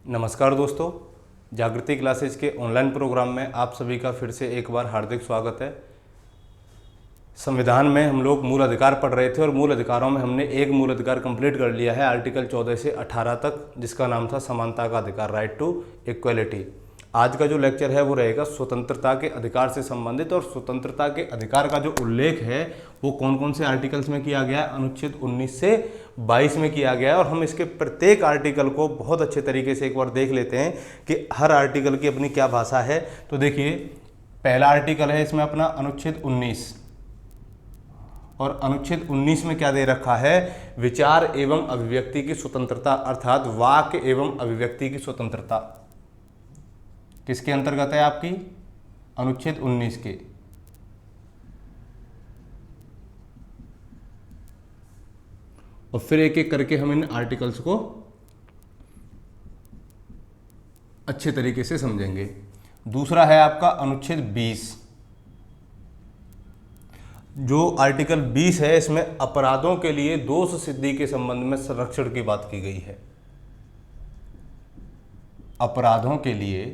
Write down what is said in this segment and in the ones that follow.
नमस्कार दोस्तों, जागृति क्लासेज के ऑनलाइन प्रोग्राम में आप सभी का फिर से एक बार हार्दिक स्वागत है। संविधान में हम लोग मूल अधिकार पढ़ रहे थे और मूल अधिकारों में हमने एक मूल अधिकार कंप्लीट कर लिया है आर्टिकल 14 से 18 तक, जिसका नाम था समानता का अधिकार, राइट टू इक्वलिटी। आज का जो लेक्चर है वो रहेगा स्वतंत्रता के अधिकार से संबंधित, और स्वतंत्रता के अधिकार का जो उल्लेख है वो कौन कौन से आर्टिकल्स में किया गया है, अनुच्छेद 19 से 22 में किया गया है। और हम इसके प्रत्येक आर्टिकल को बहुत अच्छे तरीके से एक बार देख लेते हैं कि हर आर्टिकल की अपनी क्या भाषा है। तो देखिए, पहला आर्टिकल है इसमें अपना अनुच्छेद 19, और अनुच्छेद 19 में क्या दे रखा है, विचार एवं अभिव्यक्ति की स्वतंत्रता, अर्थात वाक एवं अभिव्यक्ति की स्वतंत्रता किसके अंतर्गत है आपकी, अनुच्छेद 19 के। और फिर एक एक करके हम इन आर्टिकल्स को अच्छे तरीके से समझेंगे। दूसरा है आपका अनुच्छेद 20। जो आर्टिकल 20 है इसमें अपराधों के लिए दोष सिद्धि के संबंध में संरक्षण की बात की गई है। अपराधों के लिए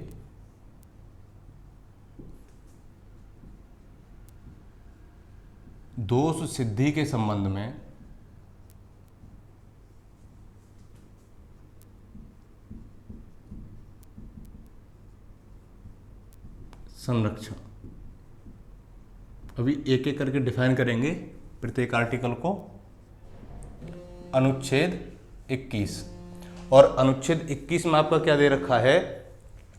दोष सिद्धि के संबंध में संरक्षण। अभी एक एक करके डिफाइन करेंगे प्रत्येक आर्टिकल को। अनुच्छेद 21, और अनुच्छेद 21 में आपका क्या दे रखा है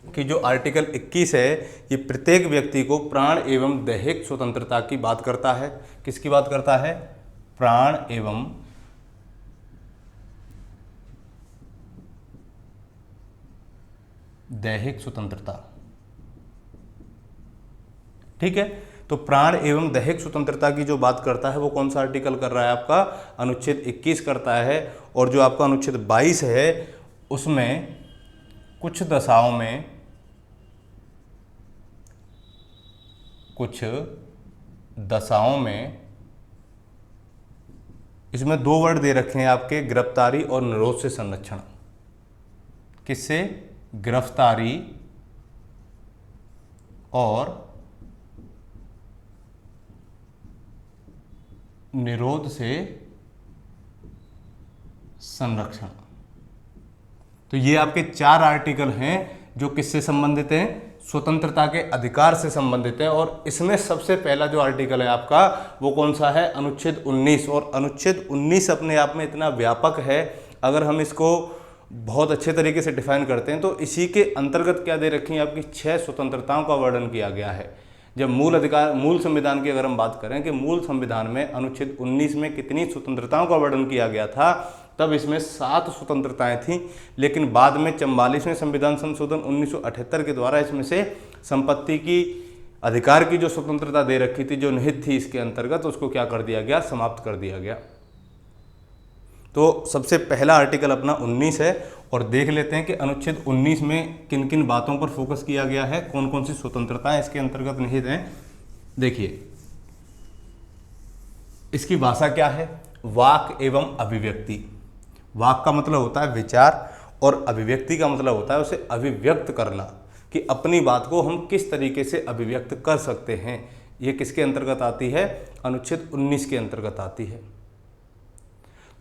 कि जो आर्टिकल 21 है ये प्रत्येक व्यक्ति को प्राण एवं दैहिक स्वतंत्रता की बात करता है। किसकी बात करता है, प्राण एवं दैहिक स्वतंत्रता। ठीक है, तो प्राण एवं दैहिक स्वतंत्रता की जो बात करता है वो कौन सा आर्टिकल कर रहा है आपका, अनुच्छेद 21 करता है। और जो आपका अनुच्छेद 22 है उसमें कुछ दशाओं में इसमें दो वर्ड दे रखे हैं आपके, गिरफ्तारी और निरोध से संरक्षण। किससे, गिरफ्तारी और निरोध से संरक्षण। तो ये आपके चार आर्टिकल हैं जो किससे संबंधित हैं, स्वतंत्रता के अधिकार से संबंधित है। और इसमें सबसे पहला जो आर्टिकल है आपका वो कौन सा है, अनुच्छेद 19। और अनुच्छेद 19 अपने आप में इतना व्यापक है, अगर हम इसको बहुत अच्छे तरीके से डिफाइन करते हैं तो इसी के अंतर्गत क्या दे रखी है आपकी, 6 स्वतंत्रताओं का वर्णन किया गया है। जब मूल संविधान की अगर हम बात करें कि मूल संविधान में अनुच्छेद 19 में कितनी स्वतंत्रताओं का वर्णन किया गया था, तब इसमें 7 स्वतंत्रताएं थीं। लेकिन बाद में 44वें संविधान संशोधन 1978 के द्वारा इसमें से संपत्ति की अधिकार की जो स्वतंत्रता दे रखी थी, जो निहित थी इसके अंतर्गत, उसको क्या कर दिया गया, समाप्त कर दिया गया। तो सबसे पहला आर्टिकल अपना 19 है, और देख लेते हैं कि अनुच्छेद 19 में किन किन बातों पर फोकस किया गया है, कौन कौन सी स्वतंत्रताएं इसके अंतर्गत निहित हैं। देखिए, इसकी भाषा क्या है, वाक एवं अभिव्यक्ति। वाक का मतलब होता है विचार, और अभिव्यक्ति का मतलब होता है उसे अभिव्यक्त करना, कि अपनी बात को हम किस तरीके से अभिव्यक्त कर सकते हैं। ये किसके अंतर्गत आती है, अनुच्छेद 19 के अंतर्गत आती है।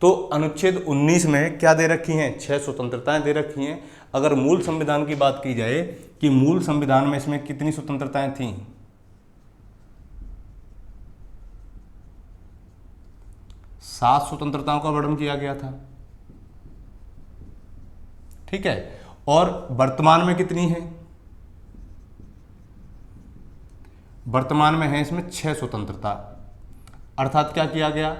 तो अनुच्छेद 19 में क्या दे रखी हैं, 6 स्वतंत्रताएं दे रखी हैं। अगर मूल संविधान की बात की जाए कि मूल संविधान में इसमें कितनी स्वतंत्रताएं थीं, 7 स्वतंत्रताओं का वर्णन किया गया था। ठीक है, और वर्तमान में कितनी है, वर्तमान में है इसमें 6 स्वतंत्रता। अर्थात क्या किया गया,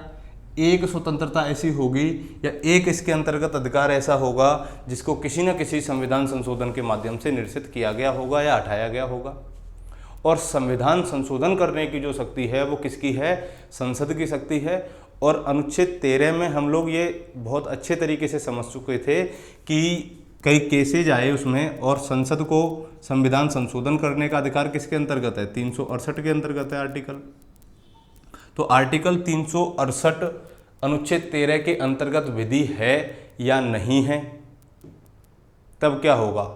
एक स्वतंत्रता ऐसी होगी या एक इसके अंतर्गत अधिकार ऐसा होगा जिसको किसी न किसी संविधान संशोधन के माध्यम से निरसित किया गया होगा या हटाया गया होगा। और संविधान संशोधन करने की जो शक्ति है वो किसकी है, संसद की शक्ति है। और अनुच्छेद 13 में हम लोग ये बहुत अच्छे तरीके से समझ चुके थे कि कई केसेज आए उसमें, और संसद को संविधान संशोधन करने का अधिकार किसके अंतर्गत है, 368 के अंतर्गत है आर्टिकल। तो आर्टिकल 368 अनुच्छेद 13 के अंतर्गत विधि है या नहीं है, तब क्या होगा?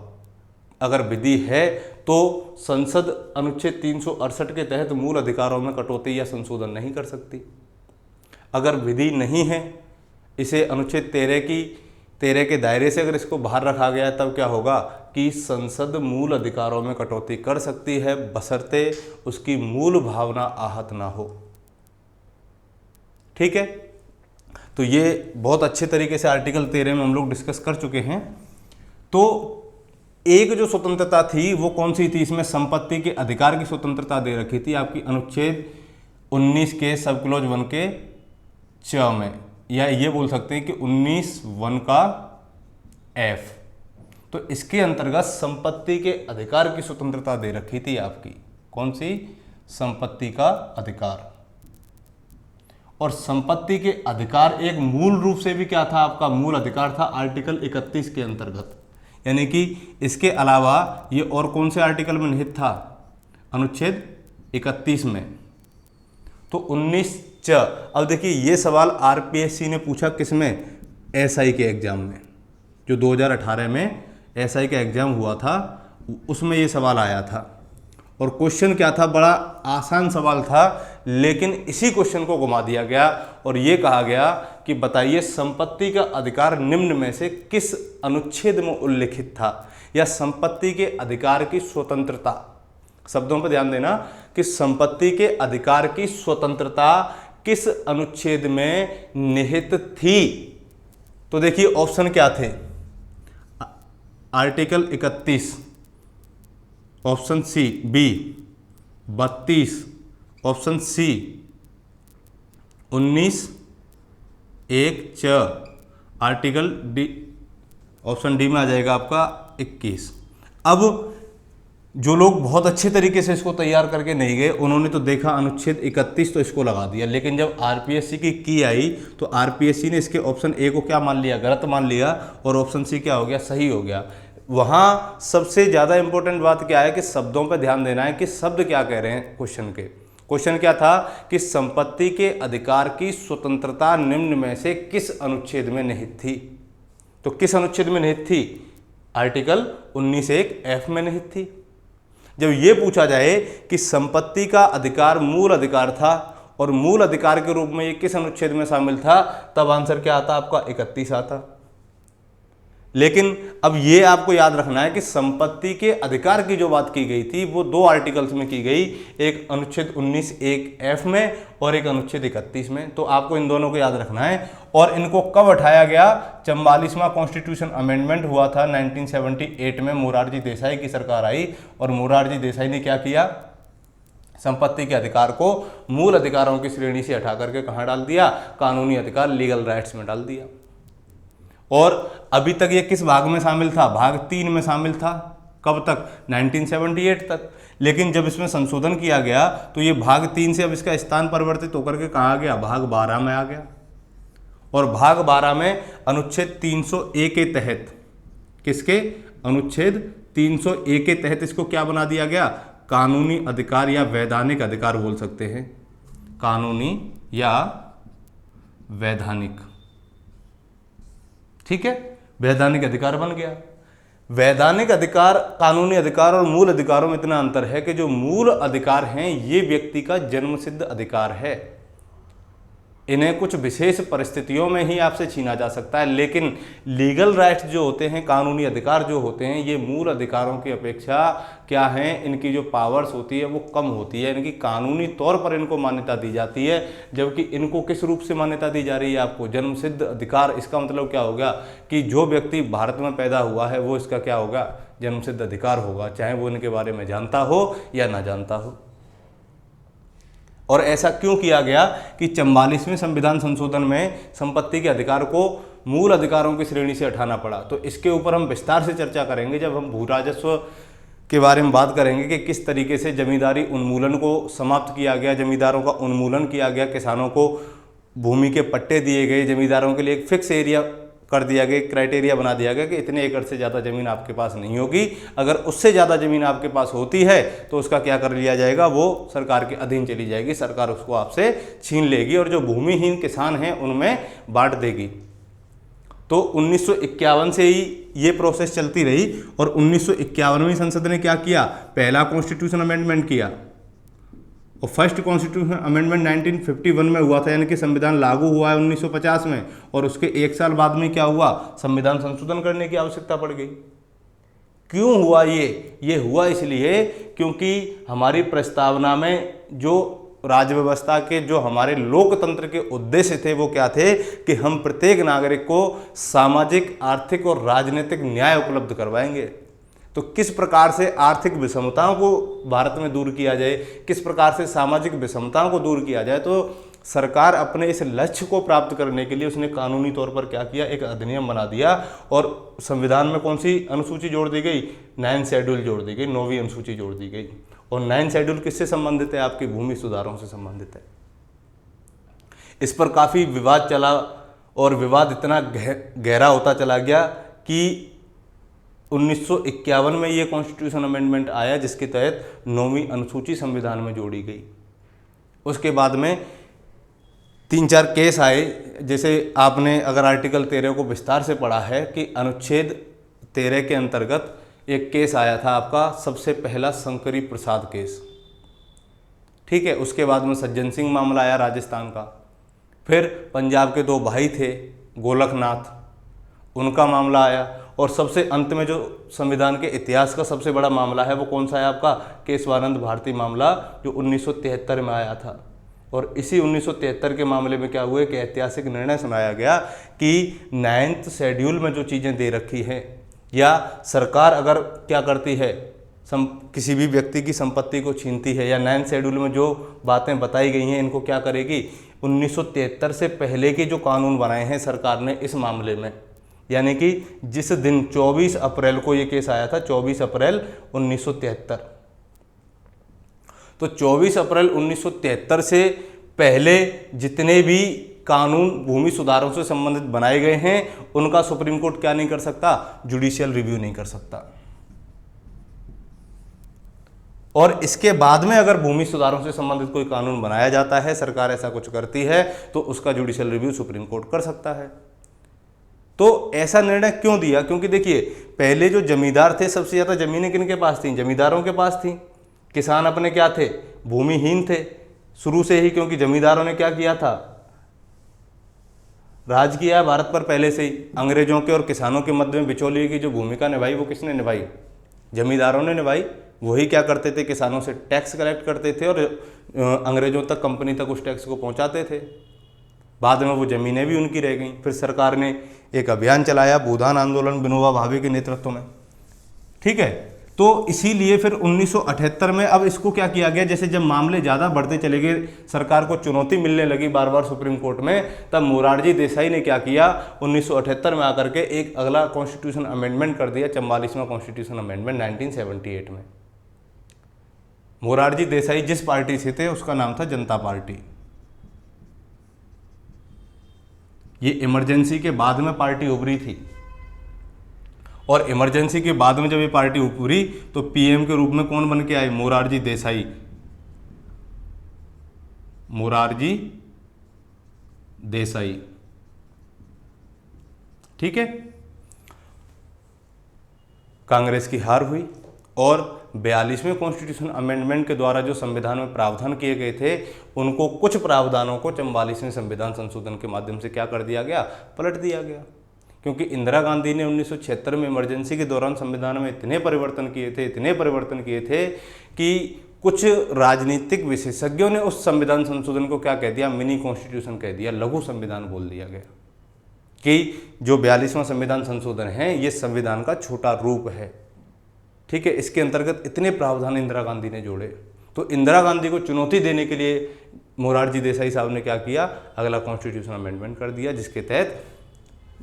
अगर विधि है तो संसद अनुच्छेद 368 के तहत मूल अधिकारों में कटौती या संशोधन नहीं कर सकती। अगर विधि नहीं है, इसे अनुच्छेद 13 के दायरे से अगर इसको बाहर रखा गया है, तब क्या होगा कि संसद मूल अधिकारों में कटौती कर सकती है, बशर्ते उसकी मूल भावना आहत ना हो। ठीक है, तो ये बहुत अच्छे तरीके से आर्टिकल 13 में हम लोग डिस्कस कर चुके हैं। तो एक जो स्वतंत्रता थी वो कौन सी थी? इसमें संपत्ति के अधिकार की स्वतंत्रता दे रखी थी आपकी अनुच्छेद 19 के सब क्लॉज 1 के च में, या ये बोल सकते हैं कि 19(1) का F। तो इसके अंतर्गत संपत्ति के अधिकार की स्वतंत्रता दे रखी थी आपकी। कौन सी? संपत्ति का अधिकार। और संपत्ति के अधिकार एक मूल रूप से भी क्या था? आपका मूल अधिकार था आर्टिकल 31 के अंतर्गत। यानी कि इसके अलावा ये और कौन से आर्टिकल में निहित था? अनुच्छेद 31 में। तो 19 च। अब देखिए ये सवाल आरपीएससी ने पूछा किसमें? एसआई के एग्जाम में, जो 2018 में एसआई का एग्जाम हुआ था, उसमें ये सवाल आया था। और क्वेश्चन क्या था? बड़ा आसान सवाल था, लेकिन इसी क्वेश्चन को घुमा दिया गया और ये कहा गया कि बताइए संपत्ति का अधिकार निम्न में से किस अनुच्छेद में उल्लिखित था, या संपत्ति के अधिकार की स्वतंत्रता। शब्दों पर ध्यान देना कि संपत्ति के अधिकार की स्वतंत्रता किस अनुच्छेद में निहित थी। तो देखिए ऑप्शन क्या थे? Article 31, option C B 32, option C 19(1) च, आर्टिकल डी, ऑप्शन डी में आ जाएगा आपका 21। अब जो लोग बहुत अच्छे तरीके से इसको तैयार करके नहीं गए, उन्होंने तो देखा अनुच्छेद 31 तो इसको लगा दिया, लेकिन जब आरपीएससी की आई तो आरपीएससी ने इसके ऑप्शन ए को क्या मान लिया? गलत मान लिया, और ऑप्शन सी क्या हो गया? सही हो गया। वहाँ सबसे ज़्यादा इंपॉर्टेंट बात क्या है कि शब्दों पर ध्यान देना है कि शब्द क्या कह रहे हैं क्वेश्चन के। क्वेश्चन क्या था कि संपत्ति के अधिकार की स्वतंत्रता निम्न में से किस अनुच्छेद में निहित थी। तो किस अनुच्छेद में निहित थी? आर्टिकल 19(1) F में निहित थी। जब ये पूछा जाए कि संपत्ति का अधिकार मूल अधिकार था और मूल अधिकार के रूप में ये किस अनुच्छेद में शामिल था, तब आंसर क्या आता? आपका 31 आता। लेकिन अब ये आपको याद रखना है कि संपत्ति के अधिकार की जो बात की गई थी वो दो आर्टिकल्स में की गई, एक अनुच्छेद 19(1) F में और एक अनुच्छेद 31 में। तो आपको इन दोनों को याद रखना है। और इनको कब हटाया गया? 44वां कॉन्स्टिट्यूशन अमेंडमेंट हुआ था 1978 में। मोरारजी देसाई की सरकार आई और मोरारजी देसाई ने क्या किया? संपत्ति के अधिकार को मूल अधिकारों की श्रेणी से हटा करके कहाँ डाल दिया? कानूनी अधिकार, लीगल राइट्स में डाल दिया। और अभी तक ये किस भाग में शामिल था? भाग 3 में शामिल था। कब तक? 1978 तक। लेकिन जब इसमें संशोधन किया गया तो ये भाग 3 से अब इसका स्थान परिवर्तित होकर के कहाँ आ गया? भाग 12 में आ गया। और भाग 12 में अनुच्छेद 301 के तहत, किसके? अनुच्छेद 301 के तहत इसको क्या बना दिया गया? कानूनी अधिकार या वैधानिक अधिकार बोल सकते हैं। कानूनी या वैधानिक, ठीक है, वैधानिक अधिकार बन गया। वैधानिक अधिकार, कानूनी अधिकार और मूल अधिकारों में इतना अंतर है कि जो मूल अधिकार हैं ये व्यक्ति का जन्मसिद्ध अधिकार है। इन्हें कुछ विशेष परिस्थितियों में ही आपसे छीना जा सकता है, लेकिन लीगल राइट्स जो होते हैं, कानूनी अधिकार जो होते हैं, ये मूल अधिकारों की अपेक्षा क्या हैं? इनकी जो पावर्स होती है वो कम होती है। इनकी कानूनी तौर पर इनको मान्यता दी जाती है, जबकि इनको किस रूप से मान्यता दी जा रही है? आपको जन्मसिद्ध अधिकार। इसका मतलब क्या होगा कि जो व्यक्ति भारत में पैदा हुआ है वो इसका क्या होगा? जन्मसिद्ध अधिकार होगा, चाहे वो इनके बारे में जानता हो या ना जानता हो। और ऐसा क्यों किया गया कि 44वें संविधान संशोधन में संपत्ति के अधिकार को मूल अधिकारों की श्रेणी से हटाना पड़ा? तो इसके ऊपर हम विस्तार से चर्चा करेंगे जब हम भू राजस्व के बारे में बात करेंगे कि किस तरीके से जमींदारी उन्मूलन को समाप्त किया गया, जमींदारों का उन्मूलन किया गया, किसानों को भूमि के पट्टे दिए गए, जमींदारों के लिए एक फिक्स एरिया कर दिया गया, क्राइटेरिया बना दिया गया कि इतने एकड़ से ज़्यादा ज़मीन आपके पास नहीं होगी। अगर उससे ज़्यादा ज़मीन आपके पास होती है तो उसका क्या कर लिया जाएगा? वो सरकार के अधीन चली जाएगी, सरकार उसको आपसे छीन लेगी और जो भूमिहीन किसान हैं उनमें बांट देगी। तो 1951 से ही ये प्रोसेस चलती रही और 1951वीं संसद ने क्या किया, पहला कॉन्स्टिट्यूशन अमेंडमेंट किया और फर्स्ट कॉन्स्टिट्यूशन अमेंडमेंट 1951 में हुआ था, यानी कि संविधान लागू हुआ है 1950 में, और उसके एक साल बाद में क्या हुआ, संविधान संशोधन करने की आवश्यकता पड़ गई। क्यों हुआ ये हुआ इसलिए क्योंकि हमारी प्रस्तावना में जो राज्य व्यवस्था के जो हमारे लोकतंत्र के उद्देश्य थे वो क्या थे कि हम प्रत्येक नागरिक को सामाजिक, आर्थिक और राजनीतिक न्याय उपलब्ध करवाएंगे। तो किस प्रकार से आर्थिक विषमताओं को भारत में दूर किया जाए, किस प्रकार से सामाजिक विषमताओं को दूर किया जाए, तो सरकार अपने इस लक्ष्य को प्राप्त करने के लिए उसने कानूनी तौर पर क्या किया, एक अधिनियम बना दिया और संविधान में कौन सी अनुसूची जोड़ दी गई, 9 शेड्यूल जोड़ दी गई, 9वीं अनुसूची जोड़ दी गई। और 9 शेड्यूल किससे संबंधित है, आपकी भूमि सुधारों से संबंधित है। इस पर काफ़ी विवाद चला और विवाद इतना गहरा होता चला गया कि 1951 में ये कॉन्स्टिट्यूशन अमेंडमेंट आया जिसके तहत 9वीं अनुसूची संविधान में जोड़ी गई। उसके बाद में 3-4 केस आए, जैसे आपने अगर आर्टिकल 13 को विस्तार से पढ़ा है कि अनुच्छेद 13 के अंतर्गत एक केस आया था आपका, सबसे पहला शंकरी प्रसाद केस, ठीक है। उसके बाद में सज्जन सिंह मामला आया राजस्थान का, फिर पंजाब के 2 भाई थे गोलखनाथ, उनका मामला आया, और सबसे अंत में जो संविधान के इतिहास का सबसे बड़ा मामला है वो कौन सा है आपका, केशवानंद भारती मामला, जो 1973 में आया था। और इसी 1973 के मामले में क्या हुआ कि ऐतिहासिक निर्णय सुनाया गया कि 9th शेड्यूल में जो चीज़ें दे रखी हैं, या सरकार अगर क्या करती है, किसी भी व्यक्ति की संपत्ति को छीनती है, या 9th शेड्यूल में जो बातें बताई गई हैं इनको क्या करेगी, 1973 से पहले के जो कानून बनाए हैं सरकार ने इस मामले में, यानी कि जिस दिन 24 अप्रैल को ये केस आया था, 24 अप्रैल 1973, तो 24 अप्रैल 1973 से पहले जितने भी कानून भूमि सुधारों से संबंधित बनाए गए हैं उनका सुप्रीम कोर्ट क्या नहीं कर सकता, जुडिशियल रिव्यू नहीं कर सकता। और इसके बाद में अगर भूमि सुधारों से संबंधित कोई कानून बनाया जाता है, सरकार ऐसा कुछ करती है, तो उसका जुडिशियल रिव्यू सुप्रीम कोर्ट कर सकता है। तो ऐसा निर्णय क्यों दिया, क्योंकि देखिए पहले जो जमींदार थे, सबसे ज़्यादा ज़मीनें किनके पास थी, जमींदारों के पास थी। किसान अपने क्या थे, भूमिहीन थे शुरू से ही, क्योंकि जमींदारों ने क्या किया था, राज किया है भारत पर पहले से ही। अंग्रेजों के और किसानों के मध्य में बिचौलिए की जो भूमिका निभाई वो किसने निभाई, जमींदारों ने निभाई। वही क्या करते थे, किसानों से टैक्स कलेक्ट करते थे और अंग्रेजों तक, कंपनी तक उस टैक्स को पहुंचाते थे। बाद में वो ज़मीनें भी उनकी रह गईं। फिर सरकार ने एक अभियान चलाया, भूदान आंदोलन, विनोबा भावे के नेतृत्व में, ठीक है। तो इसीलिए फिर 1978 में अब इसको क्या किया गया, जैसे जब मामले ज़्यादा बढ़ते चले गए, सरकार को चुनौती मिलने लगी बार बार सुप्रीम कोर्ट में, तब मोरारजी देसाई ने क्या किया, 1978 में आकर के एक अगला कॉन्स्टिट्यूशन अमेंडमेंट कर दिया, 44वां कॉन्स्टिट्यूशन अमेंडमेंट 1978 में। मोरारजी देसाई जिस पार्टी से थे उसका नाम था जनता पार्टी। ये इमरजेंसी के बाद में पार्टी उभरी थी, और इमरजेंसी के बाद में जब ये पार्टी उभरी तो पीएम के रूप में कौन बन के आए, मोरारजी देसाई। मोरारजी देसाई, ठीक है। कांग्रेस की हार हुई और 42वें कॉन्स्टिट्यूशन अमेंडमेंट के द्वारा जो संविधान में प्रावधान किए गए थे उनको, कुछ प्रावधानों को 44वें संविधान संशोधन के माध्यम से क्या कर दिया गया, पलट दिया गया। क्योंकि इंदिरा गांधी ने 1976 में इमरजेंसी के दौरान संविधान में इतने परिवर्तन किए थे कि कुछ राजनीतिक विशेषज्ञों ने उस संविधान संशोधन को क्या कह दिया, मिनी कॉन्स्टिट्यूशन कह दिया, लघु संविधान बोल दिया गया कि जो 42वां संविधान संशोधन है ये संविधान का छोटा रूप है, ठीक है। इसके अंतर्गत इतने प्रावधान इंदिरा गांधी ने जोड़े। तो इंदिरा गांधी को चुनौती देने के लिए मोरारजी देसाई साहब ने क्या किया, अगला कॉन्स्टिट्यूशन अमेंडमेंट कर दिया, जिसके तहत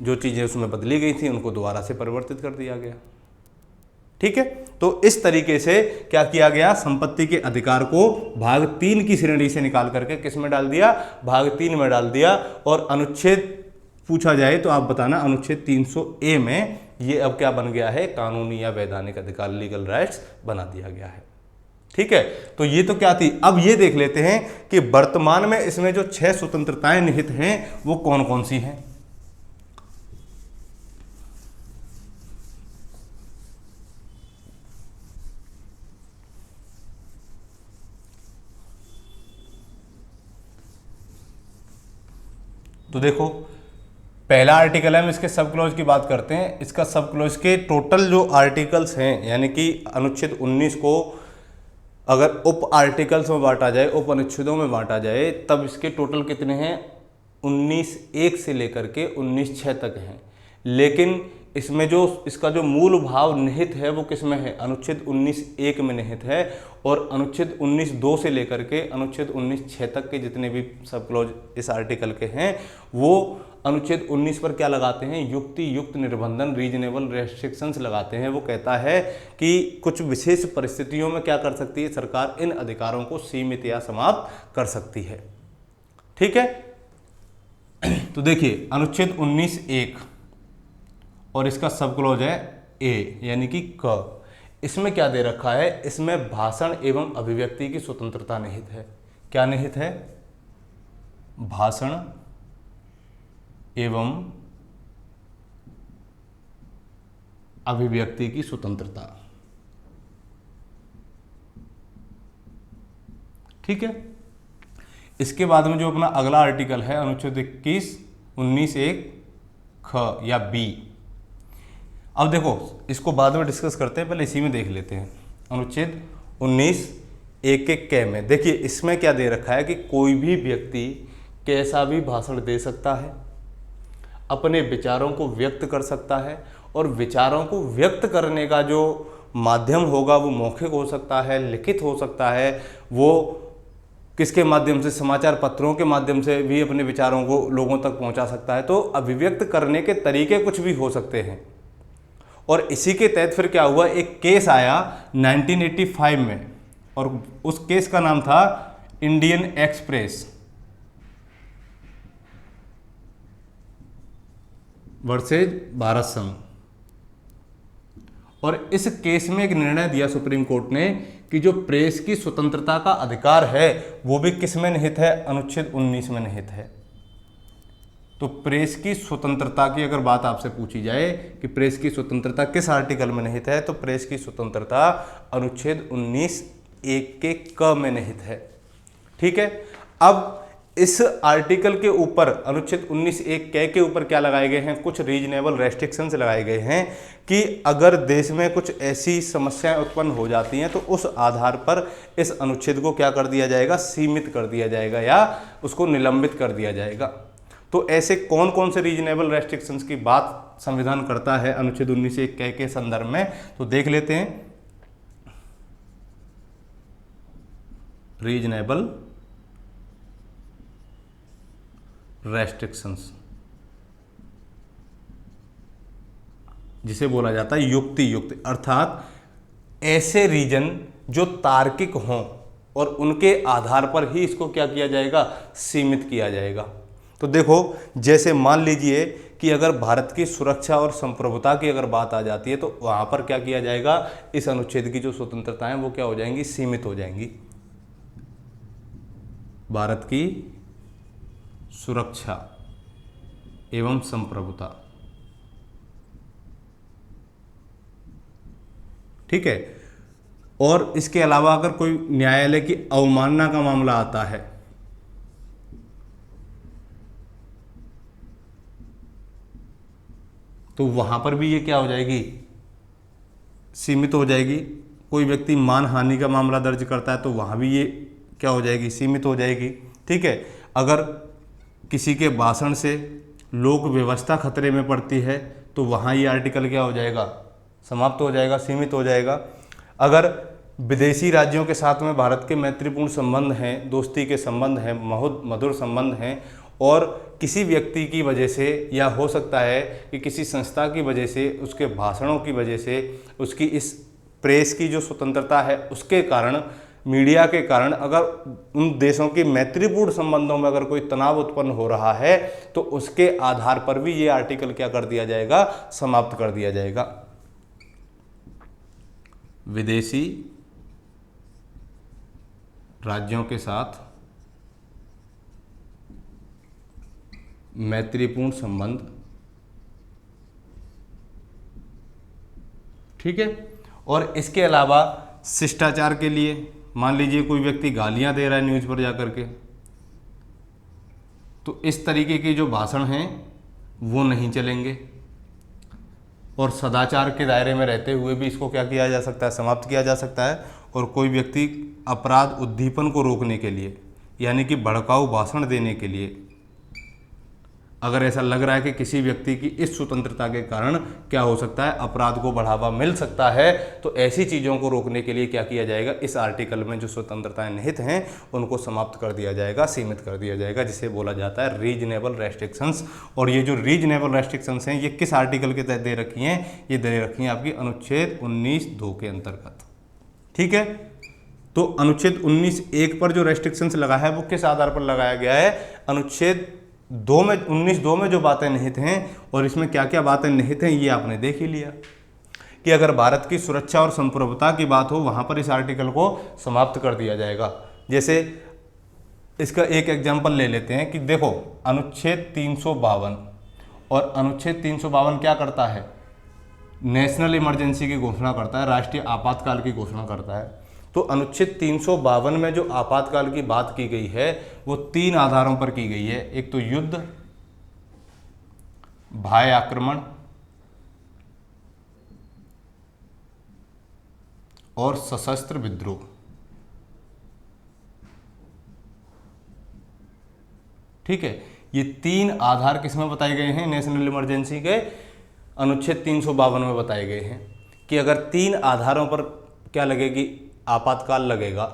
जो चीज़ें उसमें बदली गई थी उनको दोबारा से परिवर्तित कर दिया गया, ठीक है। तो इस तरीके से क्या किया गया, संपत्ति के अधिकार को भाग 3 की श्रेणी से निकाल करके किस में डाल दिया, भाग 3 में डाल दिया। और अनुच्छेद पूछा जाए तो आप बताना, अनुच्छेद 300A में ये अब क्या बन गया है, कानूनी या वैधानिक अधिकार, लीगल राइट्स बना दिया गया है, ठीक है। तो ये तो क्या थी। अब ये देख लेते हैं कि वर्तमान में इसमें जो 6 स्वतंत्रताएं निहित हैं वो कौन कौन सी हैं। तो देखो पहला आर्टिकल है, हम इसके सब क्लॉज की बात करते हैं। इसका सब क्लॉज के टोटल जो आर्टिकल्स हैं, यानी कि अनुच्छेद 19 को अगर उप आर्टिकल्स में बांटा जाए, उप अनुच्छेदों में बांटा जाए, तब इसके टोटल कितने हैं? 19(1) से लेकर के 19(6) तक हैं। लेकिन इसमें जो इसका जो मूल भाव निहित है वो किस में है? अनुच्छेद 19(1) में निहित है। और अनुच्छेद 19(2) से लेकर के अनुच्छेद 19(6) तक के जितने भी सब क्लॉज इस आर्टिकल के हैं, वो अनुच्छेद 19 पर क्या लगाते हैं? युक्ति युक्त निर्बंधन, रीजनेबल रेस्ट्रिक्शंस लगाते हैं। वो कहता है कि कुछ विशेष परिस्थितियों में क्या कर सकती है सरकार? इन अधिकारों को सीमित या समाप्त कर सकती है। ठीक है, तो देखिए अनुच्छेद 19(1) और इसका सब क्लॉज है ए, यानी कि क। इसमें क्या दे रखा है? इसमें भाषण एवं अभिव्यक्ति की स्वतंत्रता निहित है। क्या निहित है? भाषण एवं अभिव्यक्ति की स्वतंत्रता। ठीक है, इसके बाद में जो अपना अगला आर्टिकल है अनुच्छेद 21, 19(1) ख या बी। अब देखो इसको बाद में डिस्कस करते हैं, पहले इसी में देख लेते हैं। अनुच्छेद 19(1) के क में देखिए इसमें क्या दे रखा है कि कोई भी व्यक्ति कैसा भी भाषण दे सकता है, अपने विचारों को व्यक्त कर सकता है, और विचारों को व्यक्त करने का जो माध्यम होगा वो मौखिक हो सकता है, लिखित हो सकता है, वो किसके माध्यम से? समाचार पत्रों के माध्यम से भी अपने विचारों को लोगों तक पहुंचा सकता है। तो अभिव्यक्त करने के तरीके कुछ भी हो सकते हैं। और इसी के तहत फिर क्या हुआ? एक केस आया 1985 में, और उस केस का नाम था इंडियन एक्सप्रेस वर्सेज भारत संघ। और इस केस में एक निर्णय दिया सुप्रीम कोर्ट ने कि जो प्रेस की स्वतंत्रता का अधिकार है वो भी किस में निहित है? अनुच्छेद 19 में निहित है। तो प्रेस की स्वतंत्रता की अगर बात आपसे पूछी जाए कि प्रेस की स्वतंत्रता किस आर्टिकल में निहित है, तो प्रेस की स्वतंत्रता अनुच्छेद 19(1) के क में निहित है। ठीक है, अब इस आर्टिकल के ऊपर अनुच्छेद 19(1) के ऊपर क्या लगाए गए हैं? कुछ रीजनेबल रेस्ट्रिक्शंस लगाए गए हैं कि अगर देश में कुछ ऐसी समस्याएं उत्पन्न हो जाती हैं तो उस आधार पर इस अनुच्छेद को क्या कर दिया जाएगा? सीमित कर दिया जाएगा या उसको निलंबित कर दिया जाएगा। तो ऐसे कौन कौन से रीजनेबल रेस्ट्रिक्शंस की बात संविधान करता है अनुच्छेद 19(1) के संदर्भ में, तो देख लेते हैं। रीजनेबल रेस्ट्रिक्शंस जिसे बोला जाता है युक्ति युक्त, अर्थात ऐसे रीजन जो तार्किक हों और उनके आधार पर ही इसको क्या किया जाएगा? सीमित किया जाएगा। तो देखो जैसे मान लीजिए कि अगर भारत की सुरक्षा और संप्रभुता की अगर बात आ जाती है तो वहां पर क्या किया जाएगा? इस अनुच्छेद की जो स्वतंत्रताएं वो क्या हो जाएंगी? सीमित हो जाएंगी। भारत की सुरक्षा एवं संप्रभुता। ठीक है, और इसके अलावा अगर कोई न्यायालय की अवमानना का मामला आता है तो वहां पर भी ये क्या हो जाएगी? सीमित हो जाएगी। कोई व्यक्ति मानहानि का मामला दर्ज करता है तो वहां भी ये क्या हो जाएगी? सीमित हो जाएगी। ठीक है, अगर किसी के भाषण से लोक व्यवस्था खतरे में पड़ती है तो वहाँ ये आर्टिकल क्या हो जाएगा? समाप्त हो जाएगा, सीमित हो जाएगा। अगर विदेशी राज्यों के साथ में भारत के मैत्रीपूर्ण संबंध हैं, दोस्ती के संबंध हैं, मधुर संबंध हैं, और किसी व्यक्ति की वजह से या हो सकता है कि किसी संस्था की वजह से, उसके भाषणों की वजह से, उसकी इस प्रेस की जो स्वतंत्रता है उसके कारण, मीडिया के कारण अगर उन देशों की मैत्रीपूर्ण संबंधों में अगर कोई तनाव उत्पन्न हो रहा है तो उसके आधार पर भी ये आर्टिकल क्या कर दिया जाएगा? समाप्त कर दिया जाएगा। विदेशी राज्यों के साथ मैत्रीपूर्ण संबंध। ठीक है, और इसके अलावा शिष्टाचार के लिए मान लीजिए कोई व्यक्ति गालियां दे रहा है न्यूज़ पर जाकर के, तो इस तरीके के जो भाषण हैं वो नहीं चलेंगे, और सदाचार के दायरे में रहते हुए भी इसको क्या किया जा सकता है, समाप्त किया जा सकता है। और कोई व्यक्ति अपराध उद्दीपन को रोकने के लिए, यानी कि भड़काऊ भाषण देने के लिए, अगर ऐसा लग रहा है कि किसी व्यक्ति की इस स्वतंत्रता के कारण क्या हो सकता है, अपराध को बढ़ावा मिल सकता है, तो ऐसी चीज़ों को रोकने के लिए क्या किया जाएगा, इस आर्टिकल में जो स्वतंत्रताएं निहित हैं उनको समाप्त कर दिया जाएगा, सीमित कर दिया जाएगा, जिसे बोला जाता है रीजनेबल रेस्ट्रिक्शंस। और ये जो रीजनेबल रेस्ट्रिक्शंस हैं ये किस आर्टिकल के तहत दे रखी हैं, ये दे रखी हैं आपकी अनुच्छेद 19(2) के अंतर्गत। ठीक है, तो अनुच्छेद 19(1) पर जो रेस्ट्रिक्शंस लगा है वो किस आधार पर लगाया गया है, अनुच्छेद 19(2) में जो बातें निहित हैं, और इसमें क्या क्या बातें निहित हैं ये आपने देख ही लिया कि अगर भारत की सुरक्षा और संप्रभुता की बात हो वहां पर इस आर्टिकल को समाप्त कर दिया जाएगा। जैसे इसका एक एग्जांपल ले लेते हैं कि देखो अनुच्छेद 352, और अनुच्छेद 352 क्या करता है, नेशनल इमरजेंसी की घोषणा करता है, राष्ट्रीय आपातकाल की घोषणा करता है। तो अनुच्छेद 352 में जो आपातकाल की बात की गई है वो 3 आधारों पर की गई है। एक तो युद्ध, बाह्य आक्रमण और सशस्त्र विद्रोह। ठीक है, ये 3 आधार किसमें बताए गए हैं, नेशनल इमरजेंसी के अनुच्छेद 352 में बताए गए हैं कि अगर 3 आधारों पर क्या लगेगी, आपातकाल लगेगा,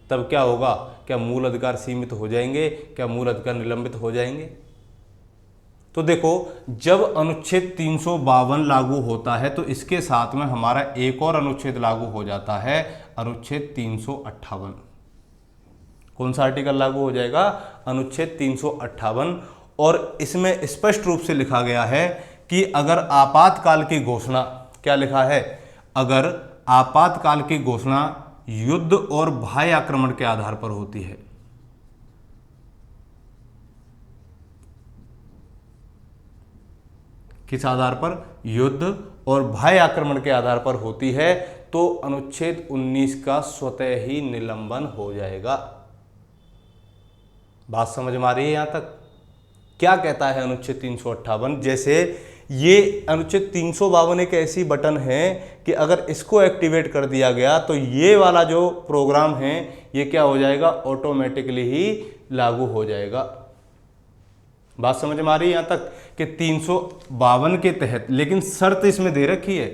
तब क्या होगा, क्या मूल अधिकार सीमित हो जाएंगे, क्या मूल अधिकार निलंबित हो जाएंगे। तो देखो जब अनुच्छेद 352 लागू होता है तो इसके साथ में हमारा एक और अनुच्छेद लागू हो जाता है, अनुच्छेद 358। कौन सा आर्टिकल लागू हो जाएगा, अनुच्छेद 358। और इसमें स्पष्ट रूप से लिखा गया है कि अगर आपातकाल की घोषणा, क्या लिखा है, अगर आपातकाल की घोषणा युद्ध और बाह्य आक्रमण के आधार पर होती है, किस आधार पर, युद्ध और बाह्य आक्रमण के आधार पर होती है, तो अनुच्छेद 19 का स्वतः ही निलंबन हो जाएगा। बात समझ में आ रही है यहां तक। क्या कहता है अनुच्छेद 358, जैसे ये अनुच्छेद 352 एक ऐसी बटन है कि अगर इसको एक्टिवेट कर दिया गया तो ये वाला जो प्रोग्राम है ये क्या हो जाएगा, ऑटोमेटिकली ही लागू हो जाएगा। बात समझ में आ रही है यहां तक कि 352 के तहत, लेकिन शर्त इसमें दे रखी है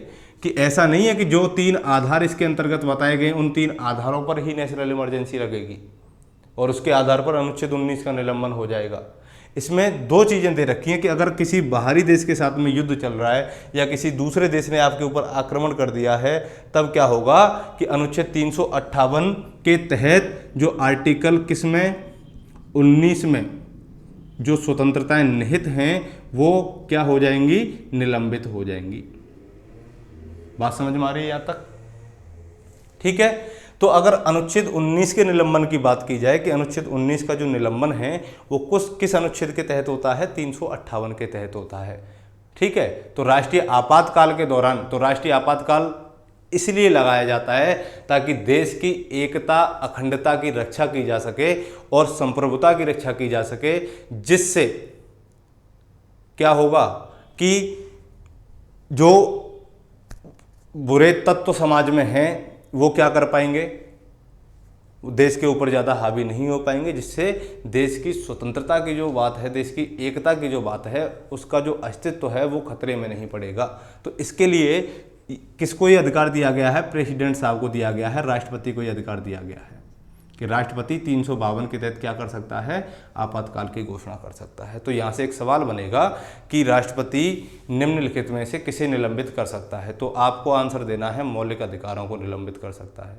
कि ऐसा नहीं है कि जो 3 आधार इसके अंतर्गत बताए गए उन 3 आधारों पर ही नेशनल इमरजेंसी लगेगी और उसके आधार पर अनुच्छेद 19 का निलंबन हो जाएगा। इसमें 2 चीज़ें दे रखी हैं कि अगर किसी बाहरी देश के साथ में युद्ध चल रहा है या किसी दूसरे देश ने आपके ऊपर आक्रमण कर दिया है, तब क्या होगा कि अनुच्छेद 358 के तहत जो आर्टिकल किसमें, 19 में जो स्वतंत्रताएं निहित हैं वो क्या हो जाएंगी, निलंबित हो जाएंगी। बात समझ में आ रही है यहां तक। ठीक है, तो अगर अनुच्छेद 19 के निलंबन की बात की जाए कि अनुच्छेद 19 का जो निलंबन है वो किस अनुच्छेद के तहत होता है, 358 के तहत होता है। ठीक है, तो राष्ट्रीय आपातकाल के दौरान, तो राष्ट्रीय आपातकाल इसलिए लगाया जाता है ताकि देश की एकता अखंडता की रक्षा की जा सके और संप्रभुता की रक्षा की जा सके, जिससे क्या होगा कि जो बुरे तत्व समाज में हैं वो क्या कर पाएंगे, देश के ऊपर ज़्यादा हावी नहीं हो पाएंगे, जिससे देश की स्वतंत्रता की जो बात है, देश की एकता की जो बात है, उसका जो अस्तित्व है वो खतरे में नहीं पड़ेगा। तो इसके लिए किसको ये अधिकार दिया गया है, प्रेसिडेंट साहब को दिया गया है, राष्ट्रपति को ये अधिकार दिया गया है कि राष्ट्रपति 352 के तहत क्या कर सकता है, आपातकाल की घोषणा कर सकता है। तो यहाँ से एक सवाल बनेगा कि राष्ट्रपति निम्नलिखित में से किसे निलंबित कर सकता है, तो आपको आंसर देना है मौलिक अधिकारों को निलंबित कर सकता है।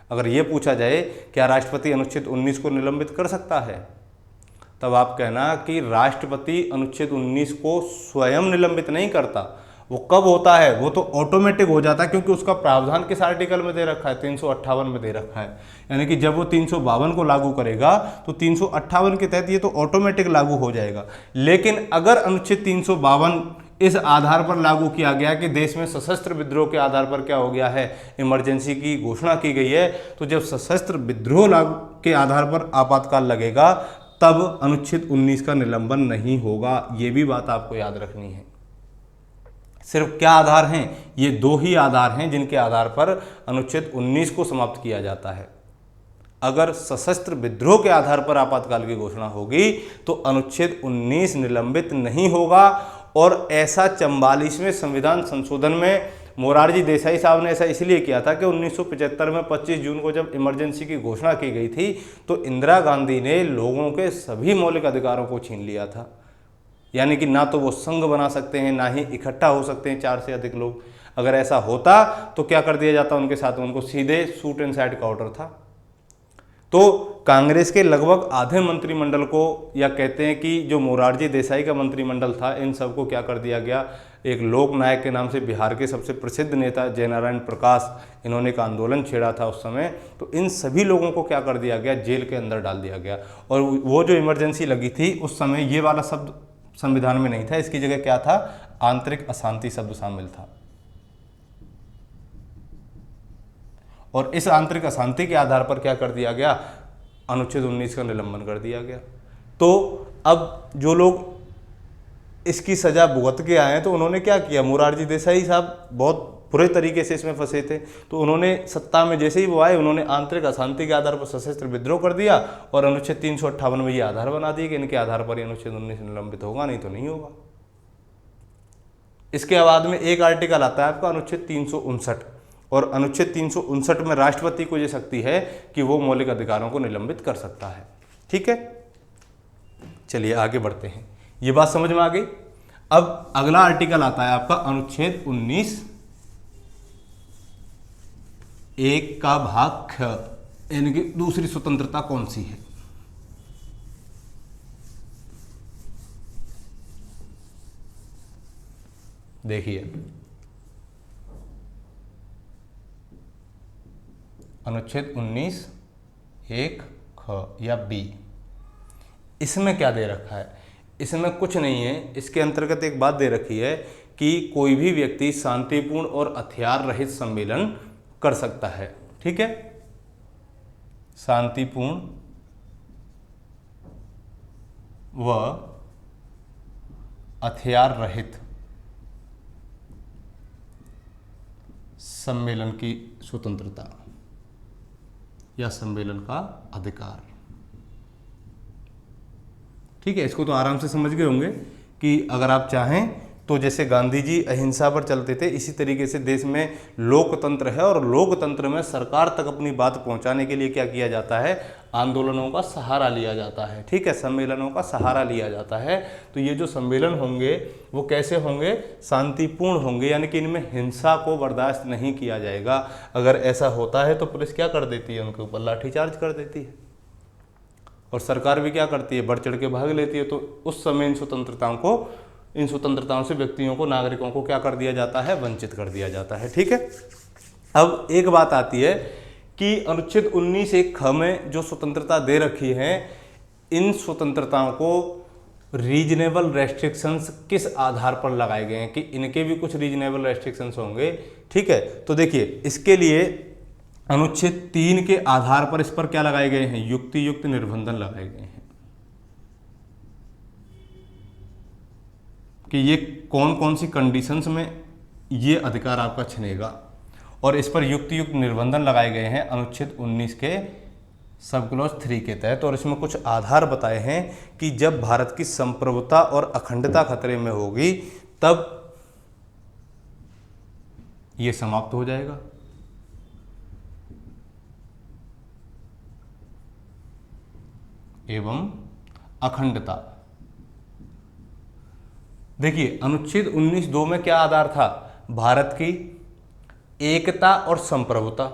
अगर ये पूछा जाए क्या राष्ट्रपति अनुच्छेद 19 को निलंबित कर सकता है, तब आप कहना कि राष्ट्रपति अनुच्छेद 19 को स्वयं निलंबित नहीं करता। वो कब होता है, वो तो ऑटोमेटिक हो जाता है क्योंकि उसका प्रावधान किस आर्टिकल में दे रखा है, 358 में दे रखा है। यानी कि जब वो 352 को लागू करेगा तो 358 के तहत ये तो ऑटोमेटिक लागू हो जाएगा। लेकिन अगर अनुच्छेद 352 इस आधार पर लागू किया गया कि देश में सशस्त्र विद्रोह के आधार पर क्या हो गया है, इमरजेंसी की घोषणा की गई है, तो जब सशस्त्र विद्रोह लागू के आधार पर आपातकाल लगेगा तब अनुच्छेद 19 का निलंबन नहीं होगा। ये भी बात आपको याद रखनी है। सिर्फ क्या आधार हैं? ये दो ही आधार हैं जिनके आधार पर अनुच्छेद 19 को समाप्त किया जाता है। अगर सशस्त्र विद्रोह के आधार पर आपातकाल की घोषणा होगी तो अनुच्छेद 19 निलंबित नहीं होगा। और ऐसा 44वें संविधान संशोधन में मोरारजी देसाई साहब ने ऐसा इसलिए किया था कि 1975 में 25 जून को जब इमरजेंसी की घोषणा की गई थी तो इंदिरा गांधी ने लोगों के सभी मौलिक अधिकारों को छीन लिया था। यानी कि ना तो वो संघ बना सकते हैं, ना ही इकट्ठा हो सकते हैं 4 से अधिक लोग। अगर ऐसा होता तो क्या कर दिया जाता उनके साथ? उनको सीधे शूट एंड साइड का ऑर्डर था। तो कांग्रेस के लगभग आधे मंत्रिमंडल को, या कहते हैं कि जो मोरारजी देसाई का मंत्रिमंडल था, इन सबको क्या कर दिया गया? एक लोक नायक के नाम से बिहार के सबसे प्रसिद्ध नेता जयनारायण प्रकाश, इन्होंने एक आंदोलन छेड़ा था उस समय, तो इन सभी लोगों को क्या कर दिया गया? जेल के अंदर डाल दिया गया। और वो जो इमरजेंसी लगी थी उस समय ये वाला शब्द संविधान में नहीं था, इसकी जगह क्या था? आंतरिक अशांति शब्द शामिल था। और इस आंतरिक अशांति के आधार पर क्या कर दिया गया? अनुच्छेद 19 का निलंबन कर दिया गया। तो अब जो लोग इसकी सजा भुगत के आए हैं तो उन्होंने क्या किया? मोरारजी देसाई साहब बहुत बुरे तरीके से इसमें फंसे थे, तो उन्होंने सत्ता में जैसे ही वो आए उन्होंने आंतरिक अशांति के आधार पर सशस्त्र विद्रोह कर दिया और अनुच्छेद 358 में ये आधार बना दिए कि इनके आधार पर अनुच्छेद 19 निलंबित होगा, नहीं तो नहीं होगा। इसके बाद में एक आर्टिकल आता है आपका अनुच्छेद 359, और अनुच्छेद 359 में राष्ट्रपति को ये शक्ति है कि वो मौलिक अधिकारों को निलंबित कर सकता है। ठीक है, चलिए आगे बढ़ते हैं। ये बात समझ में आ गई। अब अगला आर्टिकल आता है आपका अनुच्छेद 19 1 का भाग ख, यानी कि दूसरी स्वतंत्रता कौन सी है? देखिए, अनुच्छेद 19 1 ख या बी, इसमें क्या दे रखा है? इसमें कुछ नहीं है। इसके अंतर्गत एक बात दे रखी है कि कोई भी व्यक्ति शांतिपूर्ण और हथियार रहित सम्मेलन कर सकता है। ठीक है, शांतिपूर्ण व हथियार रहित सम्मेलन की स्वतंत्रता या सम्मेलन का अधिकार। ठीक है, इसको तो आराम से समझ गए होंगे कि अगर आप चाहें तो जैसे गांधी जी अहिंसा पर चलते थे, इसी तरीके से देश में लोकतंत्र है और लोकतंत्र में सरकार तक अपनी बात पहुंचाने के लिए क्या किया जाता है? आंदोलनों का सहारा लिया जाता है। ठीक है, सम्मेलनों का सहारा लिया जाता है। तो ये जो सम्मेलन होंगे वो कैसे होंगे? शांतिपूर्ण होंगे, यानी कि इनमें हिंसा को बर्दाश्त नहीं किया जाएगा। अगर ऐसा होता है तो पुलिस क्या कर देती है? उनके ऊपर लाठीचार्ज कर देती है, और सरकार भी क्या करती है? बढ़ चढ़ के भाग लेती है। तो उस समय इन स्वतंत्रताओं से व्यक्तियों को, नागरिकों को क्या कर दिया जाता है? वंचित कर दिया जाता है। ठीक है, अब एक बात आती है कि अनुच्छेद 19 1 ख में जो स्वतंत्रता दे रखी है, इन स्वतंत्रताओं को रीजनेबल रेस्ट्रिक्शंस किस आधार पर लगाए गए हैं कि इनके भी कुछ रीजनेबल रेस्ट्रिक्शंस होंगे। ठीक है, तो देखिए इसके लिए अनुच्छेद 3 के आधार पर इस पर क्या लगाए गए हैं? युक्ति युक्त निर्बंधन लगाए गए हैं कि ये कौन कौन सी कंडीशंस में ये अधिकार आपका छिनेगा, और इस पर युक्ति युक्त निर्बंधन लगाए गए हैं अनुच्छेद 19 के सब क्लॉज 3 के तहत। और इसमें कुछ आधार बताए हैं कि जब भारत की संप्रभुता और अखंडता खतरे में होगी तब ये समाप्त हो जाएगा। एवं अखंडता। देखिए अनुच्छेद 19(2) में क्या आधार था? भारत की एकता और संप्रभुता,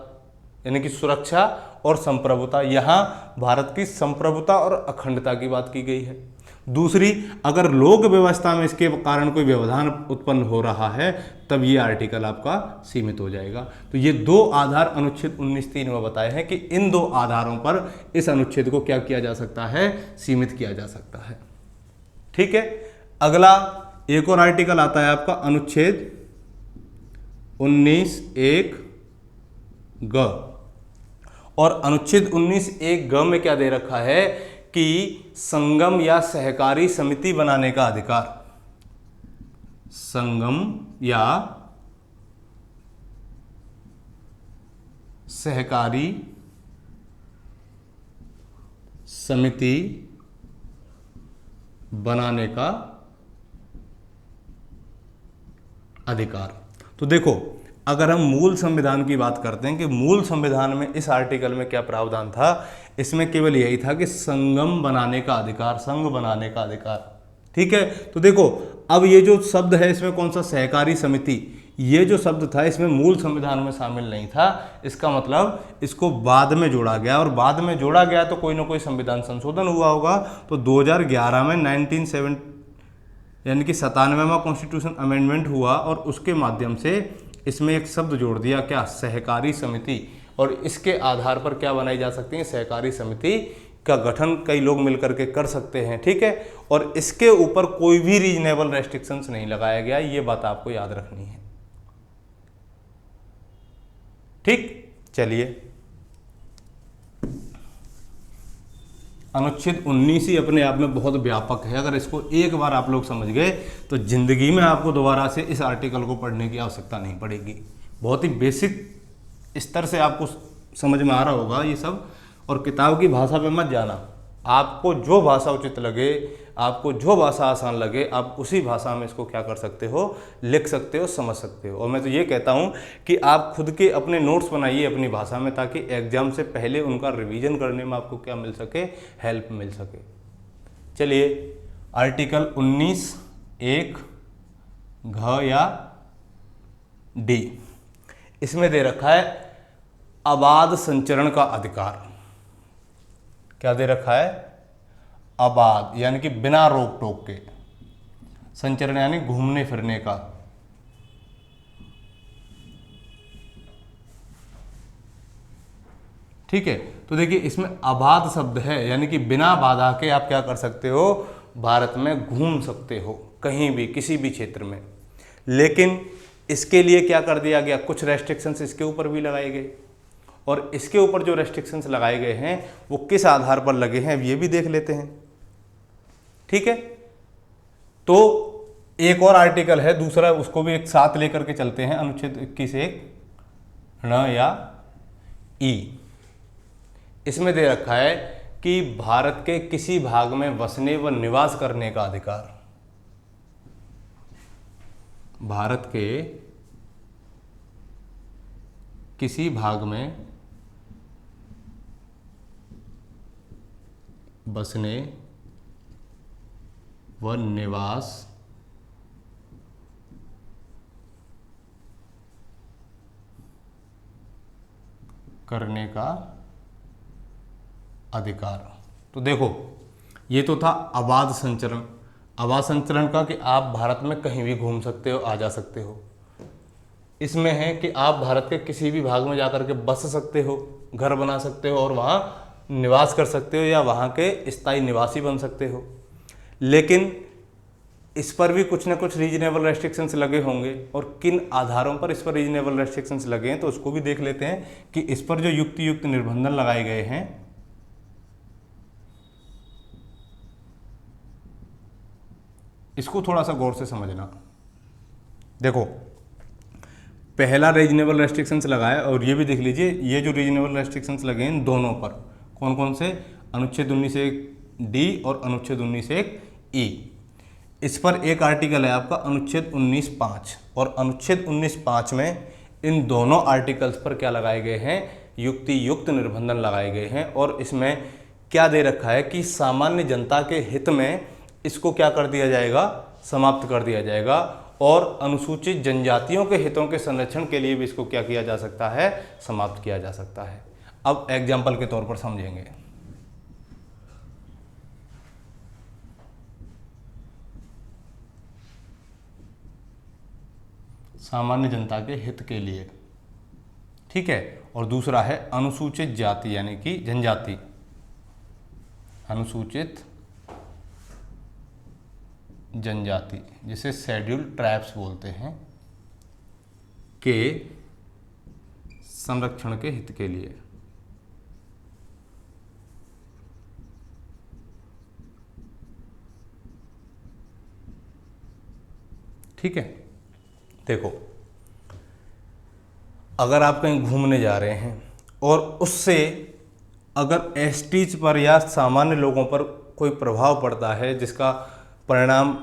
यानी कि सुरक्षा और संप्रभुता। यहां भारत की संप्रभुता और अखंडता की बात की गई है। दूसरी, अगर लोक व्यवस्था में इसके कारण कोई व्यवधान उत्पन्न हो रहा है तब ये आर्टिकल आपका सीमित हो जाएगा। तो ये दो आधार अनुच्छेद 19(3) में बताए हैं कि इन दो आधारों पर इस अनुच्छेद को क्या किया जा सकता है? सीमित किया जा सकता है। ठीक है, अगला एक और आर्टिकल आता है आपका अनुच्छेद 19(1) ग, और अनुच्छेद 19(1) ग में क्या दे रखा है कि संगम या सहकारी समिति बनाने का अधिकार, संगम या सहकारी समिति बनाने का अधिकार। तो देखो, अगर हम मूल संविधान की बात करते हैं कि मूल संविधान में इस आर्टिकल में क्या प्रावधान था, इसमें केवल यही था कि संगम बनाने का अधिकार, संघ बनाने का अधिकार। ठीक है, तो देखो अब ये जो शब्द है इसमें कौन सा, सहकारी समिति, ये जो शब्द था इसमें मूल संविधान में शामिल नहीं था। इसका मतलब इसको बाद में जोड़ा गया, और बाद में जोड़ा गया तो कोई ना कोई संविधान संशोधन हुआ होगा। तो 2011 में 97 यानी कि 97वां कॉन्स्टिट्यूशन अमेंडमेंट हुआ, और उसके माध्यम से इसमें एक शब्द जोड़ दिया, क्या, सहकारी समिति। और इसके आधार पर क्या बनाई जा सकती है, सहकारी समिति का गठन कई लोग मिलकर के कर सकते हैं। ठीक है, और इसके ऊपर कोई भी रीजनेबल रेस्ट्रिक्शंस नहीं लगाया गया, ये बात आपको याद रखनी है। ठीक, चलिए अनुच्छेद 19 ही अपने आप में बहुत व्यापक है। अगर इसको एक बार आप लोग समझ गए तो जिंदगी में आपको दोबारा से इस आर्टिकल को पढ़ने की आवश्यकता नहीं पड़ेगी। बहुत ही बेसिक स्तर से आपको समझ में आ रहा होगा ये सब। और किताब की भाषा पे मत जाना, आपको जो भाषा उचित लगे, आपको जो भाषा आसान लगे, आप उसी भाषा में इसको क्या कर सकते हो, लिख सकते हो, समझ सकते हो। और मैं तो ये कहता हूँ कि आप खुद के अपने नोट्स बनाइए अपनी भाषा में, ताकि एग्जाम से पहले उनका रिवीजन करने में आपको क्या मिल सके, हेल्प मिल सके। चलिए, आर्टिकल 19 एक घ या डी, इसमें दे रखा है अबाध संचरण का अधिकार। क्या दे रखा है, अबाध यानी कि बिना रोक टोक के, संचरण यानी घूमने फिरने का। ठीक है, तो देखिए इसमें अबाध शब्द है, यानी कि बिना बाधा के आप क्या कर सकते हो, भारत में घूम सकते हो कहीं भी, किसी भी क्षेत्र में। लेकिन इसके लिए क्या कर दिया गया, कुछ रेस्ट्रिक्शंस इसके ऊपर भी लगाए गए। और इसके ऊपर जो रेस्ट्रिक्शंस लगाए गए हैं वो किस आधार पर लगे हैं, ये भी देख लेते हैं। ठीक है, तो एक और आर्टिकल है दूसरा, उसको भी एक साथ लेकर के चलते हैं। अनुच्छेद 21 एक ण या ई, इसमें दे रखा है कि भारत के किसी भाग में बसने व निवास करने का अधिकार। भारत के किसी भाग में बसने व निवास करने का अधिकार। तो देखो, ये तो था अबाध संचरण। अबाध संचरण का कि आप भारत में कहीं भी घूम सकते हो, आ जा सकते हो। इसमें है कि आप भारत के किसी भी भाग में जाकर के बस सकते हो, घर बना सकते हो और वहाँ निवास कर सकते हो, या वहाँ के स्थायी निवासी बन सकते हो। लेकिन इस पर भी कुछ ना कुछ रीजनेबल रेस्ट्रिक्शंस लगे होंगे, और किन आधारों पर इस पर रीजनेबल रेस्ट्रिक्शंस लगे हैं तो उसको भी देख लेते हैं कि इस पर जो युक्त निर्बंधन लगाए गए हैं, इसको थोड़ा सा गौर से समझना। देखो, पहला रीजनेबल रेस्ट्रिक्शंस लगाया, और ये भी देख लीजिए ये जो रीजनेबल रेस्ट्रिक्शंस लगे हैं दोनों पर, कौन कौन से, अनुच्छेद 19 एक डी और अनुच्छेद 19 एक ई। इस पर एक आर्टिकल है आपका अनुच्छेद 19(5), और अनुच्छेद 19(5) में इन दोनों आर्टिकल्स पर क्या लगाए गए हैं, युक्त निर्बंधन लगाए गए हैं। और इसमें क्या दे रखा है कि सामान्य जनता के हित में इसको क्या कर दिया जाएगा, समाप्त कर दिया जाएगा। और अनुसूचित जनजातियों के हितों के संरक्षण के लिए भी इसको क्या किया जा सकता है, समाप्त किया जा सकता है। अब एग्जाम्पल के तौर पर समझेंगे। सामान्य जनता के हित के लिए, ठीक है। और दूसरा है अनुसूचित जाति यानी कि जनजाति, अनुसूचित जनजाति जिसे शेड्यूल ट्राइब्स बोलते हैं, के संरक्षण के हित के लिए। ठीक है, देखो अगर आप कहीं घूमने जा रहे हैं और उससे अगर एसटीज पर या सामान्य लोगों पर कोई प्रभाव पड़ता है जिसका परिणाम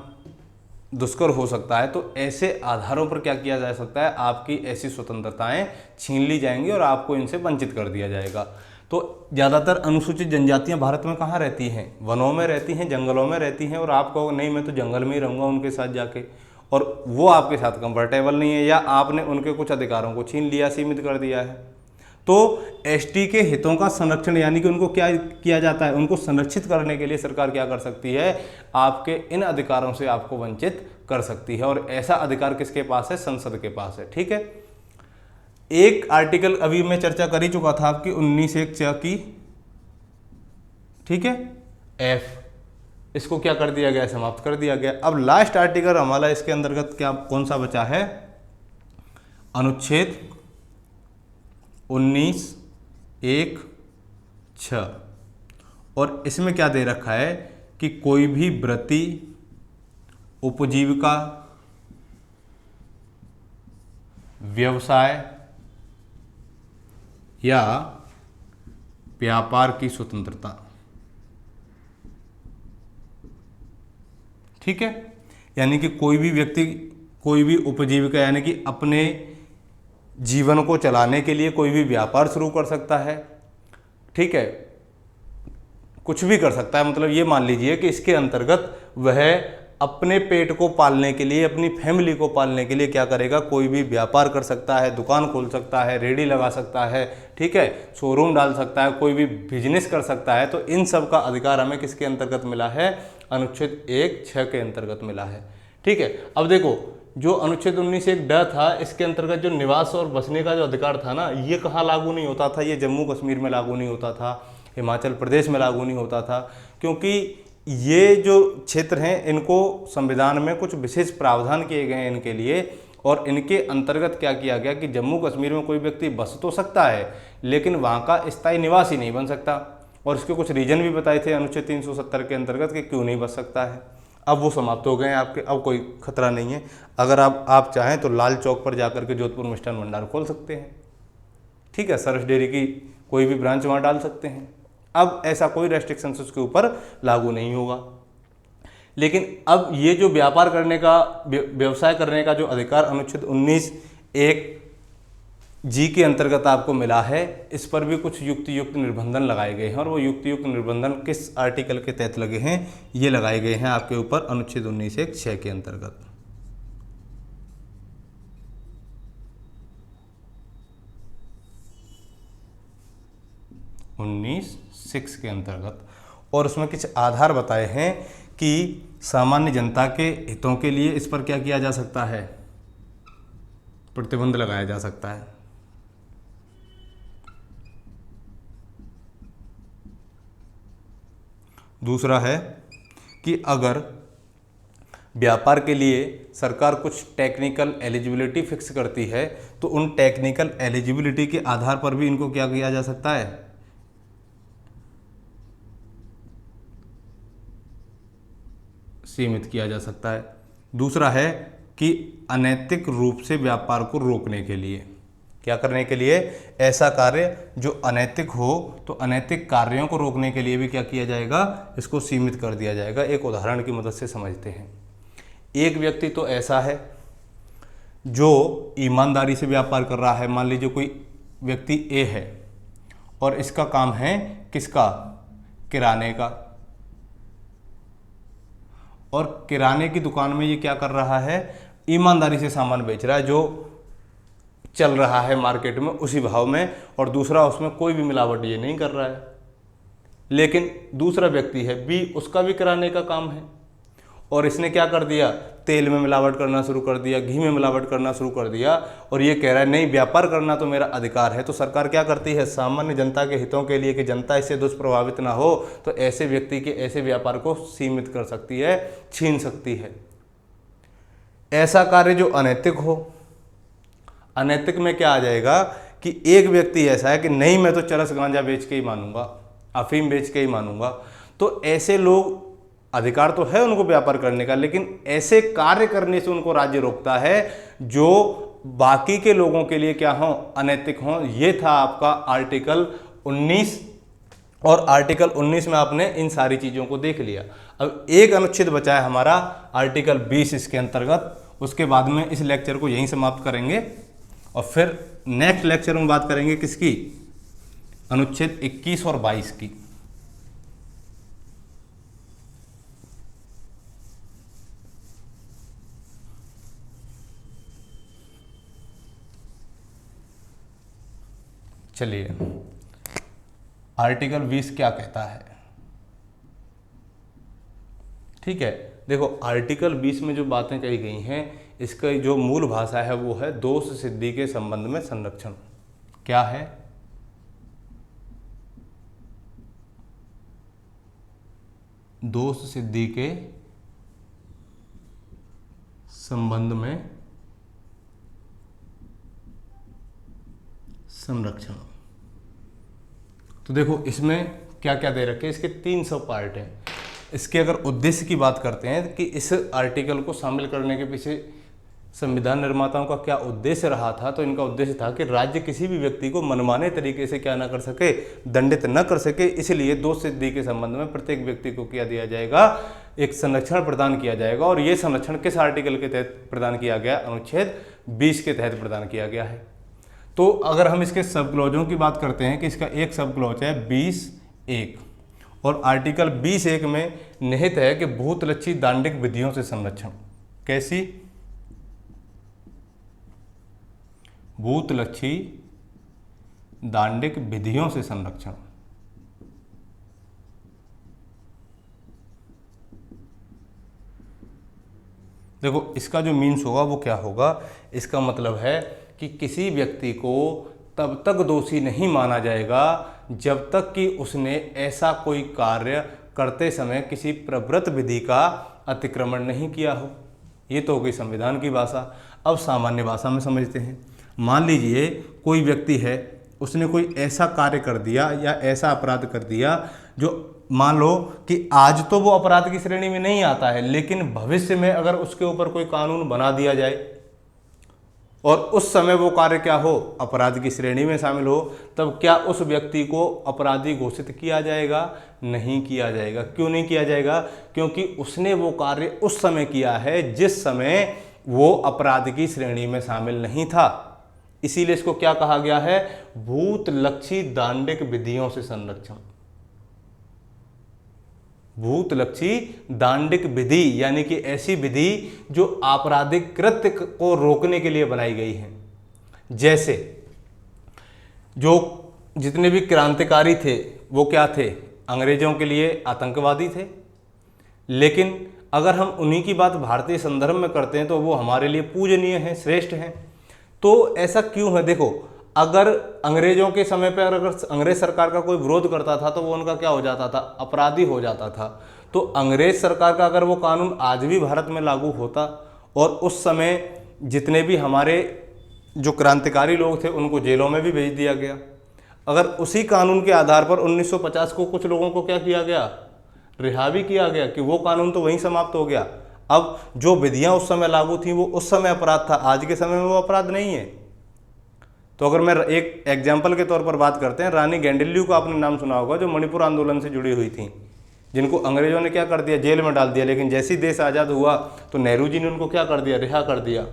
दुष्कर हो सकता है, तो ऐसे आधारों पर क्या किया जा सकता है, आपकी ऐसी स्वतंत्रताएं छीन ली जाएंगी और आपको इनसे वंचित कर दिया जाएगा। तो ज़्यादातर अनुसूचित जनजातियां भारत में कहाँ रहती हैं, वनों में रहती हैं, जंगलों में रहती हैं, और आप कहो नहीं मैं तो जंगल में ही रहूँगा उनके साथ जाके, और वो आपके साथ कंफर्टेबल नहीं है या आपने उनके कुछ अधिकारों को छीन लिया, सीमित कर दिया है। तो एसटी के हितों का संरक्षण यानी कि उनको क्या किया जाता है, उनको संरक्षित करने के लिए सरकार क्या कर सकती है, आपके इन अधिकारों से आपको वंचित कर सकती है। और ऐसा अधिकार किसके पास है, संसद के पास है। ठीक है, एक आर्टिकल अभी मैं चर्चा कर ही चुका था आपकी 19(1) की, ठीक है, एफ, इसको क्या कर दिया गया, समाप्त कर दिया गया। अब लास्ट आर्टिकल हमारा इसके अंतर्गत क्या कौन सा बचा है, अनुच्छेद 19(1)(6), और इसमें क्या दे रखा है कि कोई भी वृत्ति, उपजीविका, व्यवसाय या व्यापार की स्वतंत्रता, ठीक है, यानी कि कोई भी व्यक्ति कोई भी उपजीविका यानी कि अपने जीवन को चलाने के लिए कोई भी व्यापार शुरू कर सकता है, ठीक है, कुछ भी कर सकता है। मतलब ये मान लीजिए कि इसके अंतर्गत वह अपने पेट को पालने के लिए, अपनी फैमिली को पालने के लिए क्या करेगा, कोई भी व्यापार कर सकता है, दुकान खोल सकता है, रेडी लगा सकता है, ठीक है, शोरूम डाल सकता है, कोई भी बिजनेस कर सकता है। तो इन सब का अधिकार हमें किसके अंतर्गत मिला है, अनुच्छेद 1(6) के अंतर्गत मिला है। ठीक है, अब देखो जो अनुच्छेद 19(1) था, इसके अंतर्गत जो निवास और बसने का जो अधिकार था ना, ये कहाँ लागू नहीं होता था, ये जम्मू कश्मीर में लागू नहीं होता था, हिमाचल प्रदेश में लागू नहीं होता था, क्योंकि ये जो क्षेत्र हैं इनको संविधान में कुछ विशेष प्रावधान किए गए हैं इनके लिए, और इनके अंतर्गत क्या किया गया कि जम्मू कश्मीर में कोई व्यक्ति बस तो सकता है लेकिन वहाँ का स्थायी निवासी नहीं बन सकता, और इसके कुछ रीजन भी बताए थे अनुच्छेद 370 के अंतर्गत कि क्यों नहीं बच सकता है। अब वो समाप्त हो गए हैं आपके, अब कोई खतरा नहीं है। अगर आप चाहें तो लाल चौक पर जाकर के जोधपुर मिष्ठान भंडार खोल सकते हैं, ठीक है, सरस डेयरी की कोई भी ब्रांच वहाँ डाल सकते हैं। अब ऐसा कोई रेस्ट्रिक्शंस उसके ऊपर लागू नहीं होगा। लेकिन अब ये जो व्यापार करने का, व्यवसाय करने का जो अधिकार अनुच्छेद 19(1)(g) के अंतर्गत आपको मिला है, इस पर भी कुछ युक्त निर्बंधन लगाए गए हैं, और वो युक्त निर्बंधन किस आर्टिकल के तहत लगे हैं, ये लगाए गए हैं आपके ऊपर अनुच्छेद 19(1)(6) के अंतर्गत। के अंतर्गत, और उसमें कुछ आधार बताए हैं कि सामान्य जनता के हितों के लिए इस पर क्या किया जा सकता है, प्रतिबंध लगाया जा सकता है। दूसरा है कि अगर व्यापार के लिए सरकार कुछ टेक्निकल एलिजिबिलिटी फिक्स करती है, तो उन टेक्निकल एलिजिबिलिटी के आधार पर भी इनको क्या किया जा सकता है, सीमित किया जा सकता है। दूसरा है कि अनैतिक रूप से व्यापार को रोकने के लिए, क्या करने के लिए, ऐसा कार्य जो अनैतिक हो, तो अनैतिक कार्यों को रोकने के लिए भी क्या किया जाएगा, इसको सीमित कर दिया जाएगा। एक उदाहरण की मदद से समझते हैं। एक व्यक्ति तो ऐसा है जो ईमानदारी से व्यापार कर रहा है, मान लीजिए कोई व्यक्ति ए है और इसका काम है किसका, किराने का, और किराने की दुकान में ये क्या कर रहा है, ईमानदारी से सामान बेच रहा है जो चल रहा है मार्केट में उसी भाव में, और दूसरा उसमें कोई भी मिलावट ये नहीं कर रहा है। लेकिन दूसरा व्यक्ति है बी, उसका भी किराने का काम है, और इसने क्या कर दिया, तेल में मिलावट करना शुरू कर दिया, घी में मिलावट करना शुरू कर दिया, और ये कह रहा है नहीं व्यापार करना तो मेरा अधिकार है। तो सरकार क्या करती है, सामान्य जनता के हितों के लिए कि जनता इससे दुष्प्रभावित ना हो, तो ऐसे व्यक्ति के ऐसे व्यापार को सीमित कर सकती है, छीन सकती है। ऐसा कार्य जो अनैतिक हो, अनैतिक में क्या आ जाएगा कि एक व्यक्ति ऐसा है कि नहीं मैं तो चरस गांजा बेच के ही मानूंगा, अफीम बेच के ही मानूंगा, तो ऐसे लोग अधिकार तो है उनको व्यापार करने का, लेकिन ऐसे कार्य करने से उनको राज्य रोकता है जो बाकी के लोगों के लिए क्या हो, अनैतिक हो। ये था आपका आर्टिकल 19, और आर्टिकल 19 में आपने इन सारी चीज़ों को देख लिया। अब एक अनुच्छेद बचा है हमारा आर्टिकल 20 इसके अंतर्गत। उसके बाद में इस लेक्चर को यहीं समाप्त करेंगे और फिर नेक्स्ट लेक्चर में बात करेंगे किसकी, अनुच्छेद 21 और 22 की। चलिए, आर्टिकल 20 क्या कहता है। ठीक है, देखो आर्टिकल 20 में जो बातें कही गई हैं, इसका जो मूल भाषा है वो है दोष सिद्धि के संबंध में संरक्षण। क्या है, दोष सिद्धि के संबंध में संरक्षण। तो देखो इसमें क्या क्या दे रखे हैं, इसके 3 सब पार्ट हैं। इसके अगर उद्देश्य की बात करते हैं कि इस आर्टिकल को शामिल करने के पीछे संविधान निर्माताओं का क्या उद्देश्य रहा था, तो इनका उद्देश्य था कि राज्य किसी भी व्यक्ति को मनमाने तरीके से क्या ना कर सके, दंडित न कर सके। इसलिए दोष सिद्धि के संबंध में प्रत्येक व्यक्ति को क्या दिया जाएगा, एक संरक्षण प्रदान किया जाएगा। और ये संरक्षण किस आर्टिकल के तहत प्रदान किया गया, अनुच्छेद 20 के तहत प्रदान किया गया है। तो अगर हम इसके सब क्लॉजों की बात करते हैं कि इसका एक सब क्लॉज है 20(1), और आर्टिकल 20(1) में निहित है कि भूतलक्षी दांडिक विधियों से संरक्षण। कैसी, भूतलक्षी दांडिक विधियों से संरक्षण। देखो इसका जो मीन्स होगा वो क्या होगा, इसका मतलब है कि किसी व्यक्ति को तब तक दोषी नहीं माना जाएगा जब तक कि उसने ऐसा कोई कार्य करते समय किसी प्रवृत्त विधि का अतिक्रमण नहीं किया हो। ये तो हो गई संविधान की भाषा। अब सामान्य भाषा में समझते हैं। मान लीजिए कोई व्यक्ति है, उसने कोई ऐसा कार्य कर दिया या ऐसा अपराध कर दिया जो मान लो कि आज तो वो अपराध की श्रेणी में नहीं आता है, लेकिन भविष्य में अगर उसके ऊपर कोई कानून बना दिया जाए और उस समय वो कार्य क्या हो, अपराध की श्रेणी में शामिल हो, तब क्या उस व्यक्ति को अपराधी घोषित किया जाएगा? नहीं किया जाएगा। क्यों नहीं किया जाएगा? क्योंकि उसने वो कार्य उस समय किया है जिस समय वो अपराध की श्रेणी में शामिल नहीं था। इसीलिए इसको क्या कहा गया है, भूतलक्षी दांडिक विधियों से संरक्षण। भूतलक्षी दांडिक विधि यानी कि ऐसी विधि जो आपराधिक कृत्य को रोकने के लिए बनाई गई है। जैसे जो जितने भी क्रांतिकारी थे वो क्या थे, अंग्रेजों के लिए आतंकवादी थे। लेकिन अगर हम उन्हीं की बात भारतीय संदर्भ में करते हैं तो वो हमारे लिए पूजनीय हैं, श्रेष्ठ हैं। तो ऐसा क्यों है? देखो, अगर अंग्रेजों के समय पर अगर अंग्रेज सरकार का कोई विरोध करता था तो वो उनका क्या हो जाता था, अपराधी हो जाता था। तो अंग्रेज सरकार का अगर वो कानून आज भी भारत में लागू होता और उस समय जितने भी हमारे जो क्रांतिकारी लोग थे उनको जेलों में भी भेज दिया गया। अगर उसी कानून के आधार पर 1950 को कुछ लोगों को क्या किया गया, रिहा भी किया गया, कि वो कानून तो वहीं समाप्त हो गया। अब जो विधियां उस समय लागू थी वो उस समय अपराध था, आज के समय में वो अपराध नहीं है। तो अगर मैं एक एग्जाम्पल के तौर पर बात करते हैं, रानी गेंडिल्यू को आपने नाम सुना होगा, जो मणिपुर आंदोलन से जुड़ी हुई थी, जिनको अंग्रेजों ने क्या कर दिया, जेल में डाल दिया। लेकिन जैसे ही देश आज़ाद हुआ तो नेहरू जी ने उनको क्या कर दिया, रिहा कर दिया।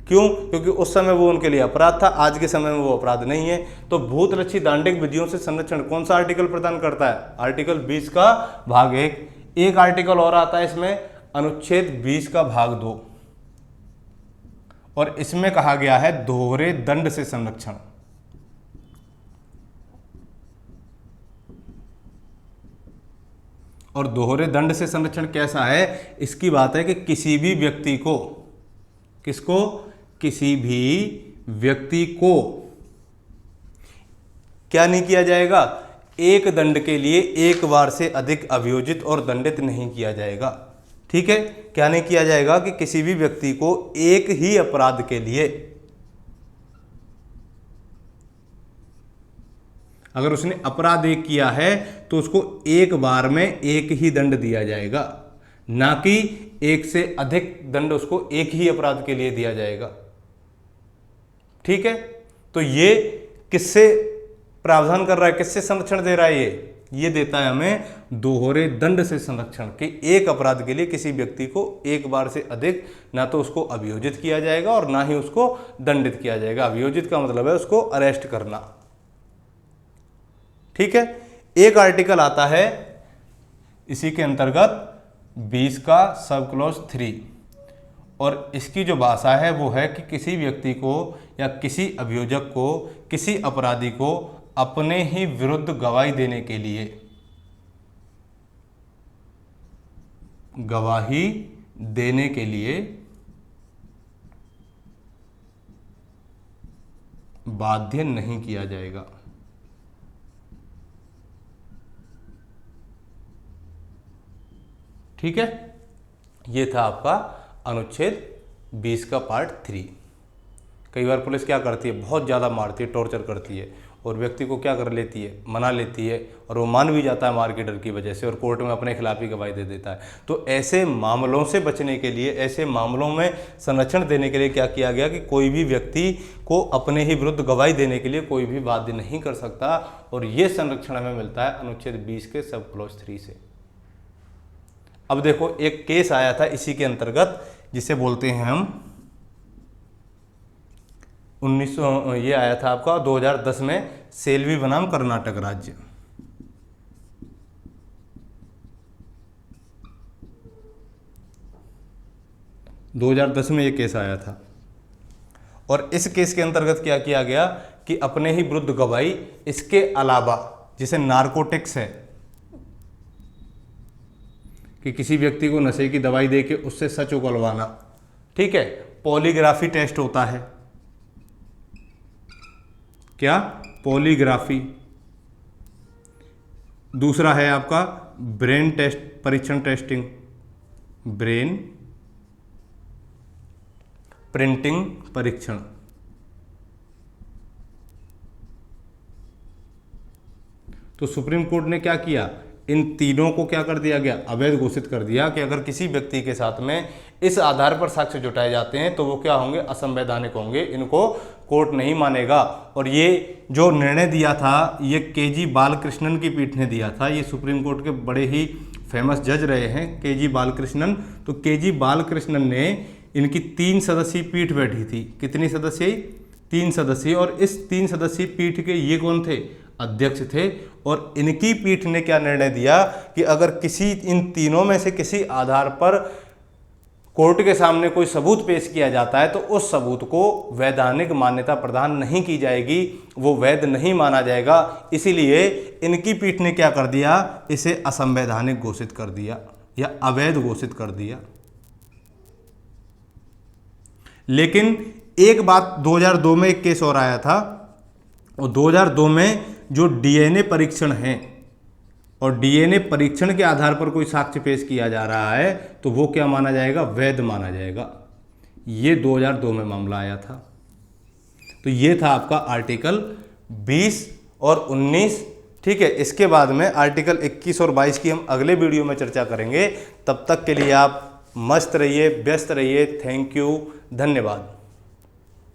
क्यों? क्योंकि उस समय वो उनके लिए अपराध था, आज के समय में वो अपराध नहीं है। तो भूतलक्षी दांडिक विधियों से संरक्षण कौन सा आर्टिकल प्रदान करता है? आर्टिकल 20 का भाग 1। एक आर्टिकल और आता है इसमें, अनुच्छेद 20 का भाग 2, और इसमें कहा गया है दोहरे दंड से संरक्षण। और दोहरे दंड से संरक्षण कैसा है? इसकी बात है कि किसी भी व्यक्ति को, किसको, किसी भी व्यक्ति को क्या नहीं किया जाएगा, एक दंड के लिए एक बार से अधिक अभियोजित और दंडित नहीं किया जाएगा। ठीक है, क्या नहीं किया जाएगा कि किसी भी व्यक्ति को एक ही अपराध के लिए अगर उसने अपराध एक किया है तो उसको एक बार में एक ही दंड दिया जाएगा, ना कि एक से अधिक दंड उसको एक ही अपराध के लिए दिया जाएगा। ठीक है, तो ये किससे प्रावधान कर रहा है, किससे संरक्षण दे रहा है? ये देता है हमें दोहरे दंड से संरक्षण, कि एक अपराध के लिए किसी व्यक्ति को एक बार से अधिक ना तो उसको अभियोजित किया जाएगा और ना ही उसको दंडित किया जाएगा। अभियोजित का मतलब है उसको अरेस्ट करना। ठीक है, एक आर्टिकल आता है इसी के अंतर्गत 20 का सब क्लॉज 3, और इसकी जो भाषा है वो है कि किसी व्यक्ति को या किसी अभियोजक को किसी अपराधी को अपने ही विरुद्ध गवाही देने के लिए बाध्य नहीं किया जाएगा। ठीक है, ये था आपका अनुच्छेद 20 का पार्ट 3। कई बार पुलिस क्या करती है, बहुत ज़्यादा मारती है, टॉर्चर करती है, और व्यक्ति को क्या कर लेती है, मना लेती है, और वो मान भी जाता है मार के डर की वजह से, और कोर्ट में अपने खिलाफ ही गवाही दे देता है। तो ऐसे मामलों से बचने के लिए, ऐसे मामलों में संरक्षण देने के लिए क्या किया गया कि कोई भी व्यक्ति को अपने ही विरुद्ध गवाही देने के लिए कोई भी बाध्य नहीं कर सकता, और ये संरक्षण हमें मिलता है अनुच्छेद 20 के सब क्लॉज 3 से। अब देखो, एक केस आया था इसी के अंतर्गत, जिसे बोलते हैं हम 1900, ये आया था आपका 2010 में, सेल्वी बनाम कर्नाटक राज्य। में ये केस आया था, और इस केस के अंतर्गत क्या किया गया कि अपने ही विरुद्ध गवाही, इसके अलावा जिसे नारकोटिक्स है, कि किसी व्यक्ति को नशे की दवाई देके उससे सच उगलवाना। ठीक है, पॉलीग्राफी टेस्ट होता है, क्या, पॉलीग्राफी। दूसरा है आपका ब्रेन टेस्ट, परीक्षण टेस्टिंग, ब्रेन प्रिंटिंग परीक्षण। तो सुप्रीम कोर्ट ने क्या किया, इन तीनों को क्या कर दिया गया, अवैध घोषित कर दिया, कि अगर किसी व्यक्ति के साथ में इस आधार पर साक्ष्य जुटाए जाते हैं तो वो क्या होंगे, असंवैधानिक होंगे, इनको कोर्ट नहीं मानेगा। और ये जो निर्णय दिया था, ये के.जी. बालकृष्णन की पीठ ने दिया था। ये सुप्रीम कोर्ट के बड़े ही फेमस जज रहे हैं के.जी. बालकृष्णन। तो के.जी. बालकृष्णन ने, इनकी 3 सदस्यीय पीठ बैठी थी। कितनी सदस्यीय, 3 सदस्यीय। और इस 3 सदस्यीय पीठ के ये कौन थे, अध्यक्ष थे। और इनकी पीठ ने क्या निर्णय दिया कि अगर किसी इन तीनों में से किसी आधार पर कोर्ट के सामने कोई सबूत पेश किया जाता है तो उस सबूत को वैधानिक मान्यता प्रदान नहीं की जाएगी, वो वैध नहीं माना जाएगा। इसीलिए इनकी पीठ ने क्या कर दिया, इसे असंवैधानिक घोषित कर दिया या अवैध घोषित कर दिया। लेकिन एक बात, 2002 में एक केस और आया था, और 2002 में जो डीएनए परीक्षण है, और डीएनए परीक्षण के आधार पर कोई साक्ष्य पेश किया जा रहा है तो वो क्या माना जाएगा, वैध माना जाएगा। ये 2002 में मामला आया था। तो ये था आपका आर्टिकल 20 और 19। ठीक है, इसके बाद में आर्टिकल 21 और 22 की हम अगले वीडियो में चर्चा करेंगे। तब तक के लिए आप मस्त रहिए, व्यस्त रहिए। थैंक यू, धन्यवाद।